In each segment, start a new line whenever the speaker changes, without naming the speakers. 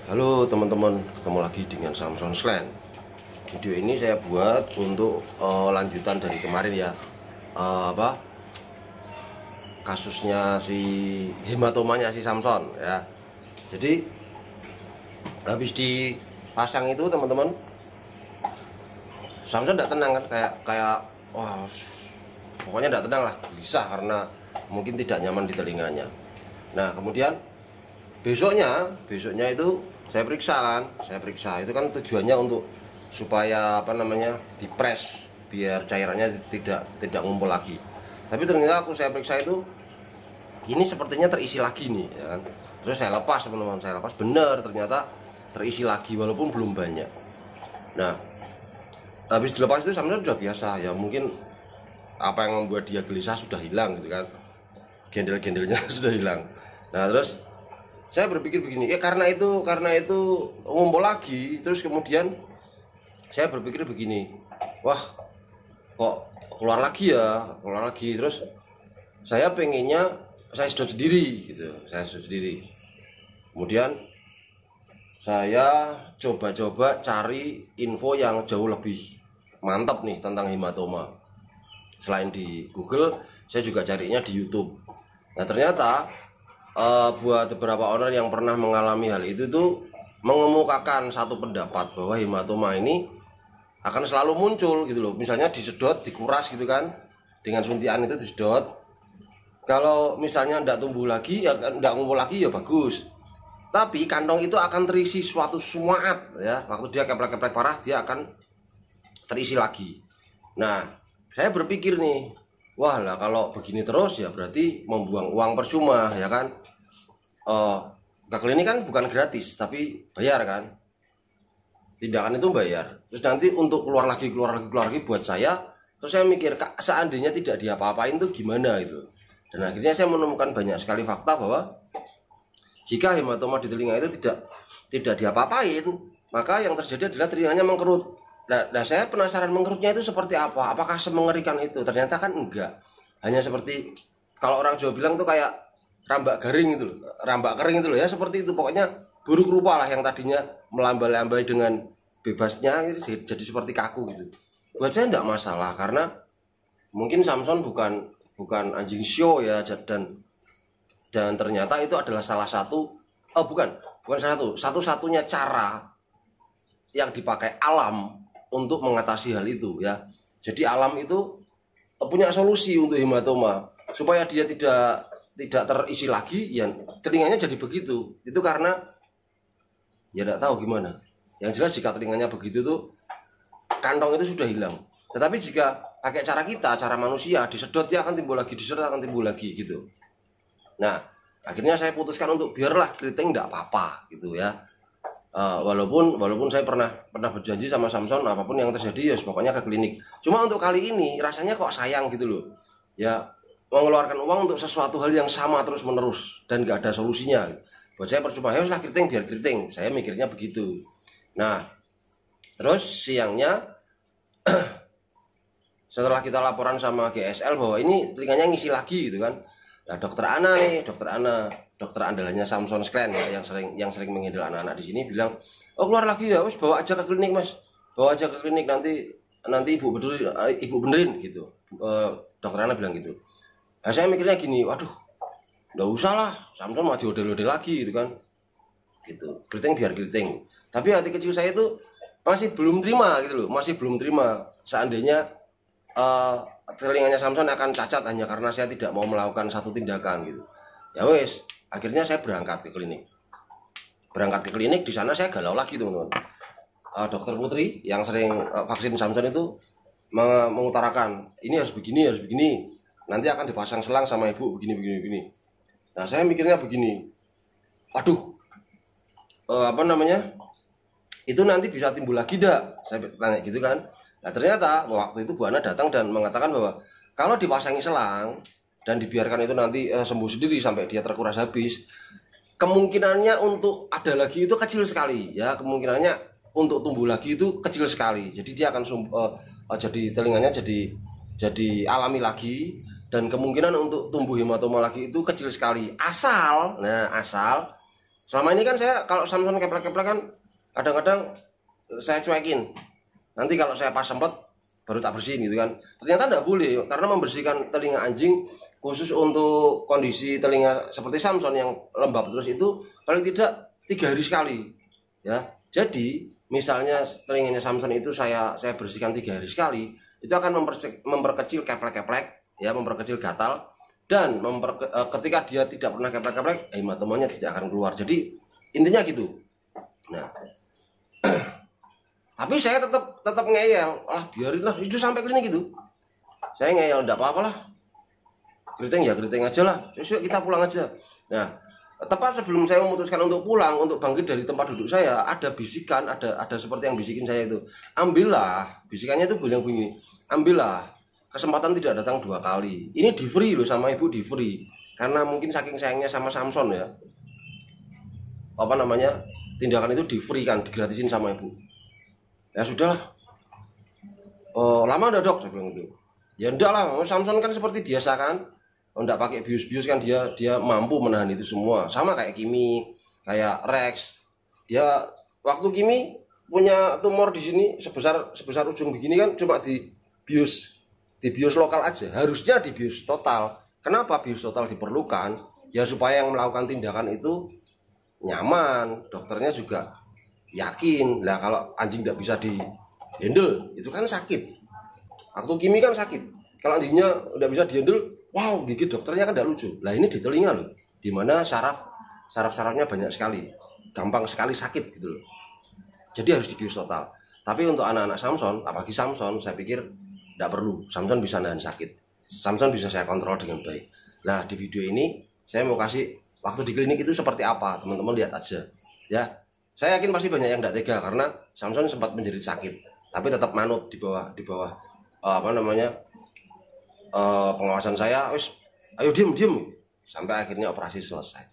Halo teman-teman, ketemu lagi dengan Samson Slan. Video ini saya buat untuk lanjutan dari kemarin ya, kasusnya si hematomanya si Samson ya. Jadi habis dipasang itu teman-teman, Samson tidak tenang kan, kayak wah, pokoknya tidak tenang lah, gelisah karena mungkin tidak nyaman di telinganya. Nah kemudian besoknya itu saya periksa itu kan tujuannya untuk supaya dipres biar cairannya tidak ngumpul lagi. Tapi ternyata saya periksa itu ini sepertinya terisi lagi nih ya kan. Terus saya lepas teman-teman, bener ternyata terisi lagi walaupun belum banyak. Nah habis dilepas itu sampai sudah biasa ya, mungkin apa yang membuat dia gelisah sudah hilang gitu kan, gendel-gendelnya sudah hilang. Nah terus saya berpikir begini, karena itu ngumpul lagi. Terus kemudian saya berpikir begini, wah kok keluar lagi. Terus saya pengennya saya sedot sendiri gitu, Kemudian saya coba-coba cari info yang jauh lebih mantap nih tentang hematoma. Selain di Google, saya juga carinya di YouTube. Nah ternyata buat beberapa owner yang pernah mengalami hal itu tuh mengemukakan satu pendapat bahwa hematoma ini akan selalu muncul gitu loh. Misalnya disedot, dikuras gitu kan, dengan suntian itu disedot. Kalau misalnya tidak tumbuh lagi ya, tidak ngumpul lagi ya bagus. Tapi kantong itu akan terisi suatu sumaat ya. Waktu dia keplek-keplek parah dia akan terisi lagi. Nah saya berpikir nih, wah lah kalau begini terus ya berarti membuang uang percuma ya kan. Ke klinik kan bukan gratis tapi bayar kan, tindakan itu bayar. Terus nanti untuk keluar lagi buat saya. Terus saya mikir, seandainya tidak diapa-apain tuh gimana itu. Dan akhirnya saya menemukan banyak sekali fakta bahwa jika hematoma di telinga itu tidak diapa-apain, maka yang terjadi adalah telinganya mengkerut. Nah saya penasaran mengkerutnya itu seperti apa, apakah semengerikan itu? Ternyata kan enggak, hanya seperti kalau orang Jawa bilang tuh kayak rambak kering itu loh ya, seperti itu. Pokoknya buruk rupa lah, yang tadinya melambai-lambai dengan bebasnya jadi seperti kaku gitu. Buat saya enggak masalah karena mungkin Samson bukan anjing show ya, dan ternyata itu adalah satu-satunya cara yang dipakai alam untuk mengatasi hal itu ya. Jadi alam itu punya solusi untuk hematoma supaya dia tidak terisi lagi ya, telinganya jadi begitu. Itu karena ya tidak tahu gimana. Yang jelas jika telinganya begitu tuh kantong itu sudah hilang. Tetapi jika pakai cara manusia, disedot dia akan timbul lagi, gitu. Nah akhirnya saya putuskan untuk biarlah keriting tidak apa-apa gitu ya. Walaupun saya pernah berjanji sama Samson apapun yang terjadi ya pokoknya ke klinik. Cuma untuk kali ini rasanya kok sayang gitu loh ya, mengeluarkan uang untuk sesuatu hal yang sama terus menerus dan gak ada solusinya. Buat saya percuma, ya usah keriting biar keriting, saya mikirnya begitu. Nah terus siangnya setelah kita laporan sama GSL bahwa ini telinganya ngisi lagi gitu kan. Nah dokter andalannya Samson Slan ya, yang sering menghandle anak-anak di sini bilang, oh keluar lagi ya, bawa aja ke klinik mas, nanti ibu benerin gitu. Dokter Ana bilang gitu. Nah, saya mikirnya gini, waduh, nggak usah lah, Samson mau diodel-odel lagi gitu kan, gitu. Keriting biar keriting. Tapi hati kecil saya itu masih belum terima gitu loh, seandainya telinganya Samson akan cacat hanya karena saya tidak mau melakukan satu tindakan gitu. Ya wes, akhirnya saya berangkat ke klinik. Di sana saya galau lagi teman-teman. Dokter Putri yang sering vaksin Samson itu mengutarakan ini harus begini, nanti akan dipasang selang sama ibu begini. Nah saya mikirnya begini, waduh, itu nanti bisa timbul lagi dak? Saya tanya gitu kan. Nah ternyata waktu itu Bu Ana datang dan mengatakan bahwa kalau dipasangi selang dan dibiarkan itu nanti sembuh sendiri sampai dia terkuras habis, kemungkinannya untuk ada lagi itu kecil sekali ya, kemungkinannya untuk tumbuh lagi itu kecil sekali. Jadi dia akan jadi telinganya jadi alami lagi, dan kemungkinan untuk tumbuh hematoma lagi itu kecil sekali asal Selama ini kan saya kalau Samson keplek-keplek kan kadang-kadang saya cuekin. Nanti kalau saya pas sempet baru tak bersihin gitu kan. Ternyata tidak boleh, karena membersihkan telinga anjing khusus untuk kondisi telinga seperti Samson yang lembab terus itu paling tidak 3 hari sekali ya. Jadi misalnya telinganya Samson itu saya bersihkan 3 hari sekali, itu akan memperkecil keplek-keplek ya, memperkecil gatal, dan ketika dia tidak pernah keplek-keplek, hematomanya tidak akan keluar. Jadi intinya gitu. Nah, tapi saya tetap ngeyel, biarin lah itu sampai klinik gitu. Saya ngeyel, enggak apa-apalah, keriting ya keriting aja lah, yuk kita pulang aja. Nah, tepat sebelum saya memutuskan untuk pulang, untuk bangkit dari tempat duduk saya, ada bisikan, ada seperti yang bisikin saya itu, ambillah, bisikannya itu bunyi, ambillah, kesempatan tidak datang 2 kali. Ini di free loh sama ibu, di free, karena mungkin saking sayangnya sama Samson ya, apa namanya, tindakan itu di free kan, digratisin sama ibu. Ya sudahlah, lama udah dok, saya bilang gitu. Ya enggak lah, Samson kan seperti biasa kan, enggak pakai bius-bius kan, dia mampu menahan itu semua. Sama kayak Kimi, kayak Rex. Dia waktu Kimi punya tumor di sini sebesar ujung begini kan, cuma di bius lokal aja. Harusnya di bius total. Kenapa bius total diperlukan? Ya supaya yang melakukan tindakan itu nyaman, dokternya juga yakin. Lah kalau anjing tidak bisa di handle itu kan sakit. Waktu Kimi kan sakit. Kalau anjingnya udah bisa di handle, wow, gigit dokternya kan tidak lucu. Lah ini di telinga loh, dimana saraf-sarafnya banyak sekali, gampang sekali sakit gitu loh. Jadi harus dibius total. Tapi untuk anak-anak Samson, apalagi Samson, saya pikir tidak perlu. Samson bisa nahan sakit. Samson bisa saya kontrol dengan baik. Nah di video ini saya mau kasih waktu di klinik itu seperti apa, teman-teman lihat aja. Ya, saya yakin pasti banyak yang tidak tega karena Samson sempat menjerit sakit, tapi tetap manut di bawah apa namanya, pengawasan saya. Wis, ayo diem sampai akhirnya operasi selesai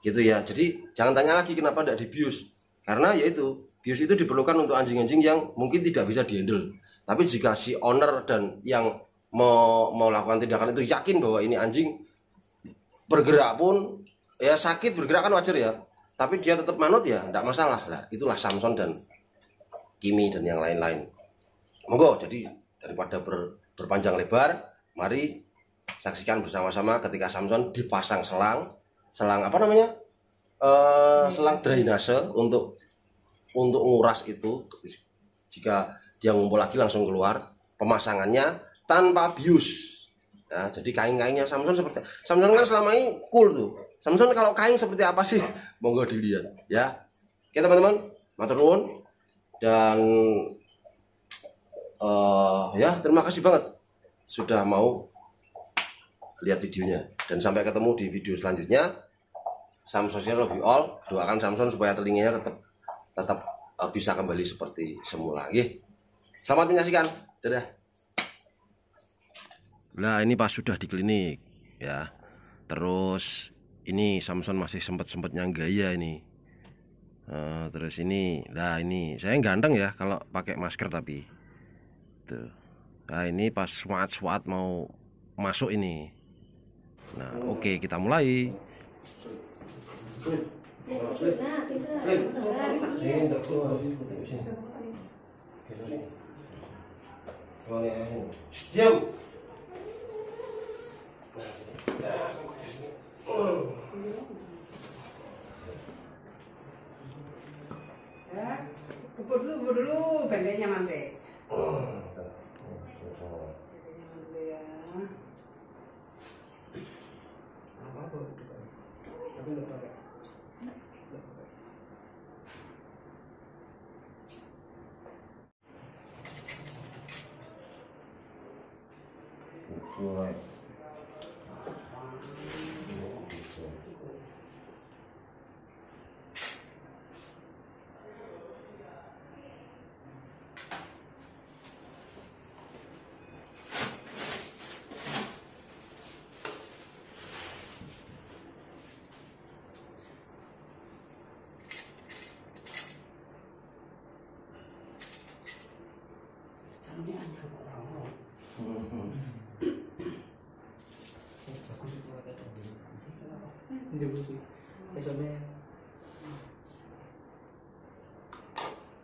gitu ya. Jadi jangan tanya lagi kenapa tidak dibius, karena yaitu bius itu diperlukan untuk anjing-anjing yang mungkin tidak bisa dihandle. Tapi jika si owner dan yang mau melakukan tindakan itu yakin bahwa ini anjing bergerak pun ya sakit, bergerak kan wajar ya, tapi dia tetap manut ya tidak masalah. Lah itulah Samson dan Kimi dan yang lain-lain. Monggo, jadi daripada berpanjang lebar, mari saksikan bersama-sama ketika Samson dipasang selang apa namanya, selang drainase untuk nguras itu. Jika dia ngumpul lagi langsung keluar, pemasangannya tanpa bius ya. Jadi kain-kainnya Samson seperti, Samson kan selama ini cool tuh. Samson kalau kain seperti apa sih, monggo dilihat ya. Oke teman-teman, matur nuwun. Dan ya terima kasih banget sudah mau lihat videonya, dan sampai ketemu di video selanjutnya. Samson love you all. Doakan Samson supaya telinganya tetap bisa kembali seperti semula. Selamat menyaksikan. Dadah. Nah ini pas sudah di klinik ya, terus ini Samson masih sempet-sempetnya gaya ini. Terus ini, nah ini saya ganteng ya kalau pakai masker tapi tuh. Nah ini pas swat mau masuk ini. Nah oke, kita mulai. Diam.
Kubur dulu bendenya masih.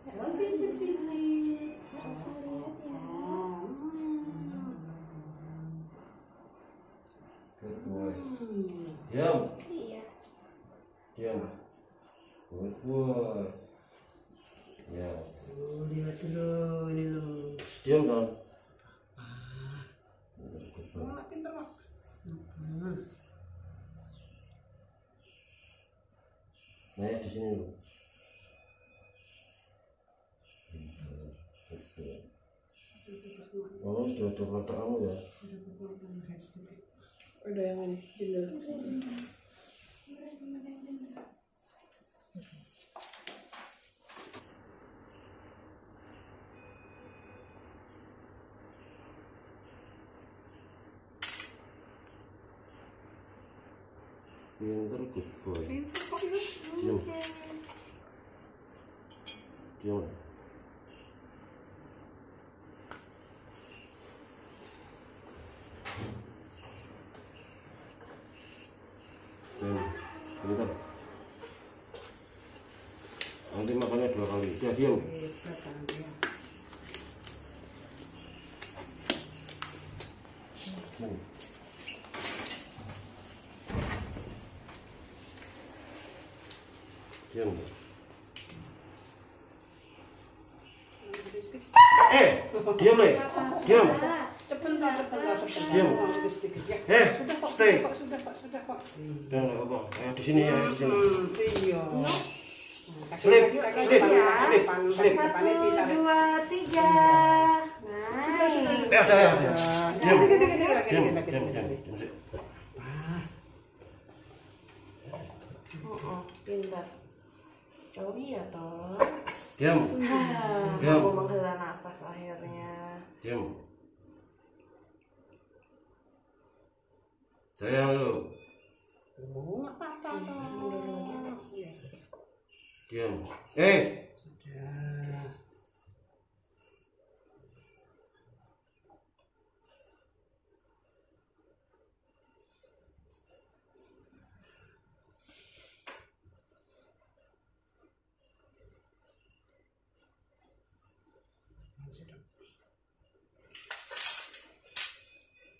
Good boy. Diam. Diam. Good boy. Ya.
Lihat dulu, ini loh.
Diam Son.
Pintar kok.
Nah, di sini dulu. Oh, sudah ada kotak kamu ya?
Udah yang ini, jendela.
Pinter, good boy.
Pintar kok ya.
Diam. Diam. Diam. Pinter. Nanti makannya 2 kali. Ya, diam.
Hebat kan dia.
Diam. Diam Le. Diam.
Sebentar.
Diam. Stay.
Sudah kok.
Udah enggak apa. Ya di sini ya, di sini.
Iya.
Slip.
1, 2, 3. Nah,
Ada. Diam. Diam.
pintar. Cobi ya toh.
Diam. Diam.
Aku menghela nafas akhirnya.
Diam. Sayang lu. Diam.
Sudah.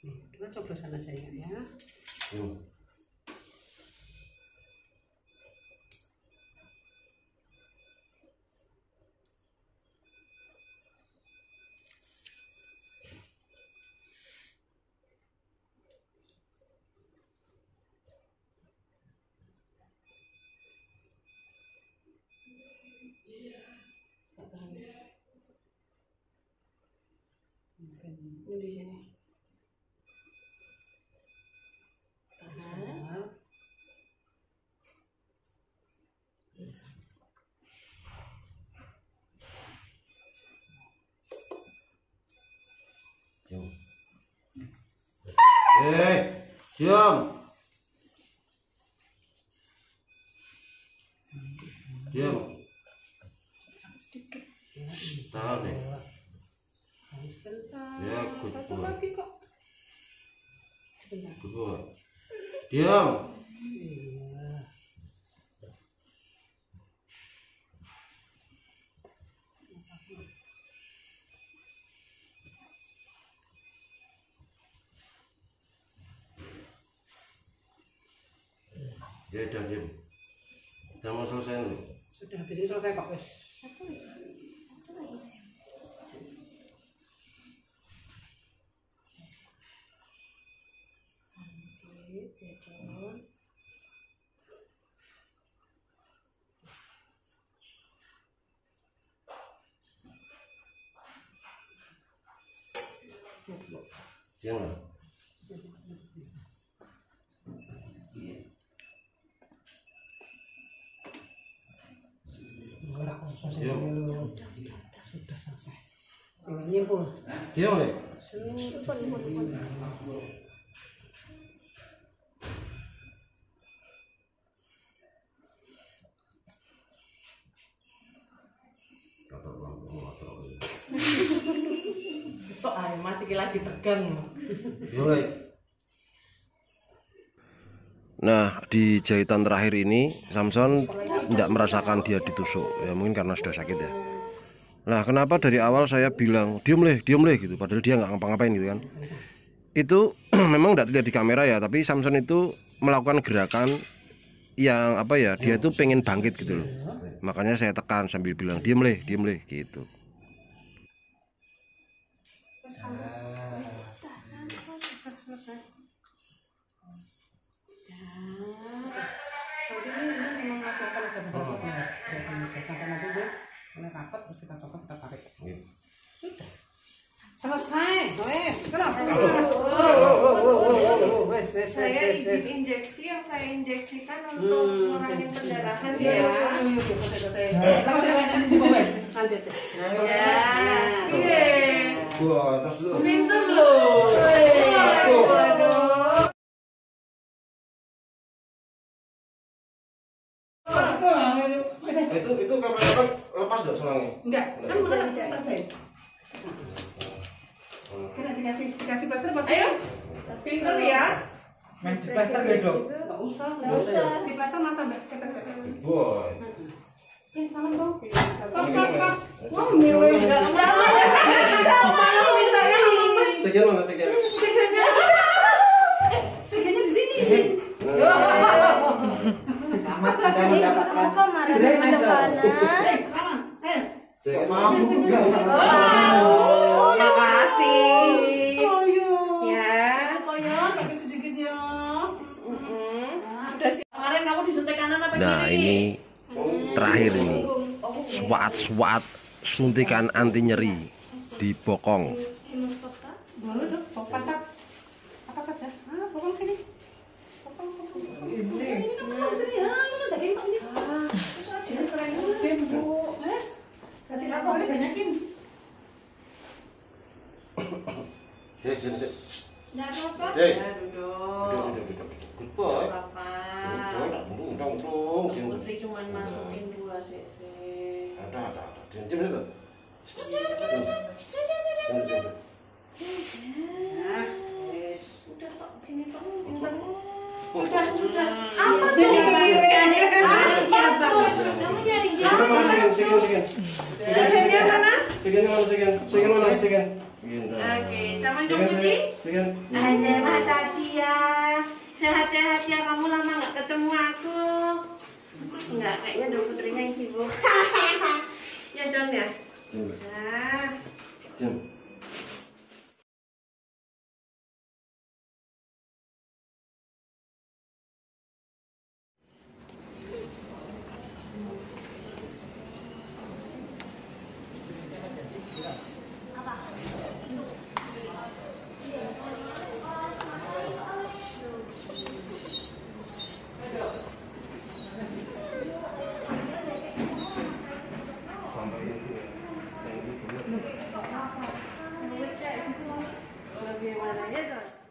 Nih, kita coblosan aja ya.
Diam.
Ini di sini. Tahan.
Diam. Diam. Diam.
Sedikit.
Tahan deh.
Sebentar.
Ya, good
Satu
boy.
lagi kok. Sebentar.
Good boy. Diam.
Iya.
Ya udah diam. Udah mau selesai dulu.
Sudah habis ini selesai kok, wes.
Satu lagi sayang.
Diam lah. Diam.
Sudah selesai. Nyimpul.
Diam deh.
Soalnya masih lagi tegang.
Nah, di jahitan terakhir ini Samson tidak merasakan dia ditusuk. Ya mungkin karena sudah sakit ya. Nah, kenapa dari awal saya bilang diem leh gitu, padahal dia nggak ngapa-ngapain gitu kan. Itu memang tidak terlihat di kamera ya, tapi Samson itu melakukan gerakan yang apa ya, dia itu pengen bangkit gitu loh. Makanya saya tekan sambil bilang diem leh gitu.
Selesai. Nanti ini memang menghasilkan ada beberapa sampai nanti dia mulai rapat terus kita copot kita tarik. Sudah. Selesai, wes. Kenapa?
Saya izin injeksi yang saya injeksikan untuk mengurangi pendarahan ya.
Nanti aja.
Iya.
Wah, tas dulu.
Pinter loh.
Itu kapan lepas dong selangnya?
Enggak, kan udah dijahit. Kan dikasih plaster pas.
Ayo. Pinter ya.
Main di plaster gak dong?
Enggak usah. Di plaster mata Mbak.
Boy.
Salam dong.
Pas.
Wah, milih.
Sekian mana sekian?
Segenya di sini.
Selamat sudah mendapatkan.
Kok marah sama anak-anak?
Salam.
Sekian.
Makasih. Ya.
Pakai sedikit ya.
Udah sih. Kemarin kamu disuntik kanan apa
Nah,
kiri?
ini terakhir ini. Swat suntikan anti nyeri di bokong.
Boleh dong, patah. Apa saja? Bokong sini. Bokong. Ini kan sini ya, mana daging Pak ini? Sini selain itu, Bu. Berarti aku boleh banyakin. Enggak apa-apa.
Ya, duduk.
Good boy.
Papa.
Dong.
Putri cuma masukin 2 cc.
Ada. Diam situ.
Udah kok, gini kok.
Udah.
Apa
Udah,
tuh?
siapa? Kamu nyari siapa?
Sekian mana?
Sekian mana?
Oke, sama Dok Putri. Ada Mata Cia. Sehat-sehat ya, kamu lama nggak ketemu aku. Enggak, kayaknya Dok Putrinya yang sibuk. Ya John ya. Nah. Bagaimana ya John?